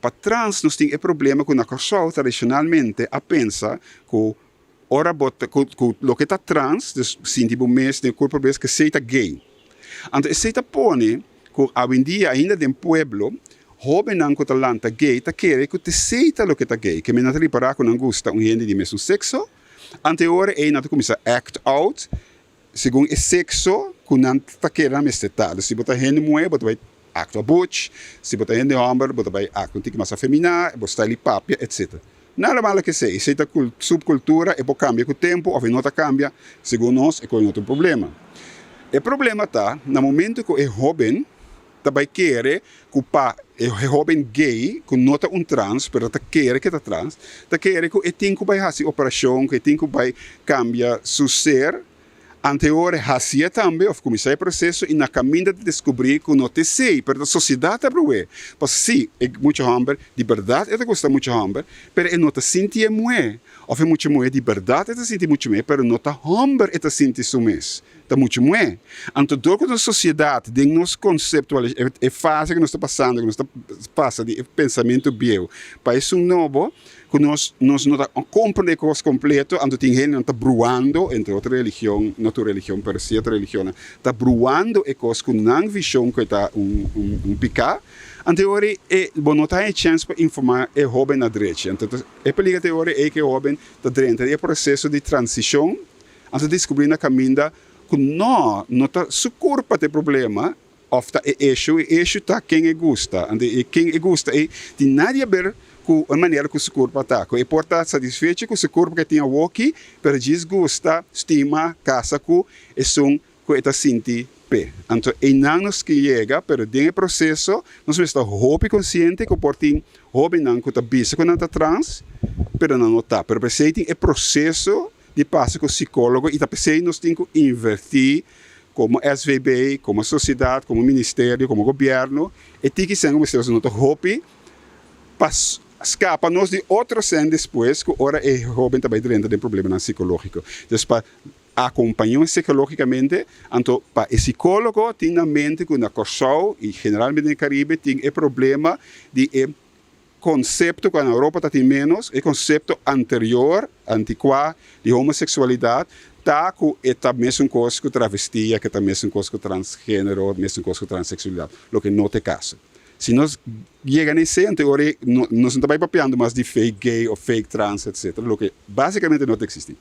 para trans nós temos problema com a pessoa tradicionalmente a pensar que ora bota que lo que está trans, sim tipo mês de corpo que seita gay. Então seita pone que hoje em dia ainda no pueblo jovem não que talanta gay ta quer que te seita lo que está gay, que me não te reparar que não gosta gente de mesmo sexo. Anterior é não começa act out segundo o sexo que não está querendo mais estado. Se botar gente mulher, botar vai acto butch, se botar gente homem, botar vai acto tipo mais feminina, botar ali papia, etc. Nada mal que seja, se a subcultura é por cambia com o tempo, ou não cambia, segundo nós, é com outro problema. O problema está, no momento que é jovem, também quer que é jovem gay, que não é trans, mas quer que é trans, quer que tem que fazer operação, que tem que cambiar seu ser. Anterior, fazia também, ou começar o processo e na caminho de descobrir que não te sei, mas a sociedade é para Mas sim, é muito homem, de verdade, ele gosta muito homem, mas ele não te sente mulher. Ou é muito mulher, de verdade, ele sente muito mulher, mas não te homem, ele sente isso mesmo. Está muito mulher. Então, toda a sociedade, de nos conceptualizar, é fase que nós está passando, que nós está passando de pensamento bio, para isso novo, que nós não compreendemos coisas completo, então tem gente que está bruando, entre outra religião, não outra religião, per se outra religião, está bruando e coisas que não visão que está picar. Então, não tem chance para informar o jovem na direita. Então, a película teoria é que o jovem está dentro do processo de transição, então descobrindo a caminho que não está seu corpo tem problema, ofta é eixo está quem gosta, e quem gosta é de nada a ver com a maneira que o seu corpo está. É importante satisfeito com o seu corpo que tem o aqui, mas desgosta, estima, casa com e som que está sentindo pé. Então, é não nos que chega, mas dentro do processo, nós estamos muito conscientes que portem jovem não que está bisa com nada trans, mas não está. Mas precisa ter o processo de passo com o psicólogo e também nós temos que invertir como SVB, como sociedade, como ministério, como governo, e tem que ser uma situação muito hobby para escapar-nos de outros anos depois, que agora é jovem também dentro de problema psicológico. Então, para acompanhar psicologicamente, então, para o psicólogo tem na mente que na Corsol, e generalmente no Caribe, tem o problema de conceito que na Europa está menos, o conceito anterior, antiquado, de homossexualidade, está com a mesma coisa que travestia, que a mesma coisa que transgênero, a mesma coisa que transexualidade, o que não é caso. Se nós chegamos nesse, em teoria, nós não estamos papeando mais de fake gay ou fake trans, etc., o que basicamente não existe.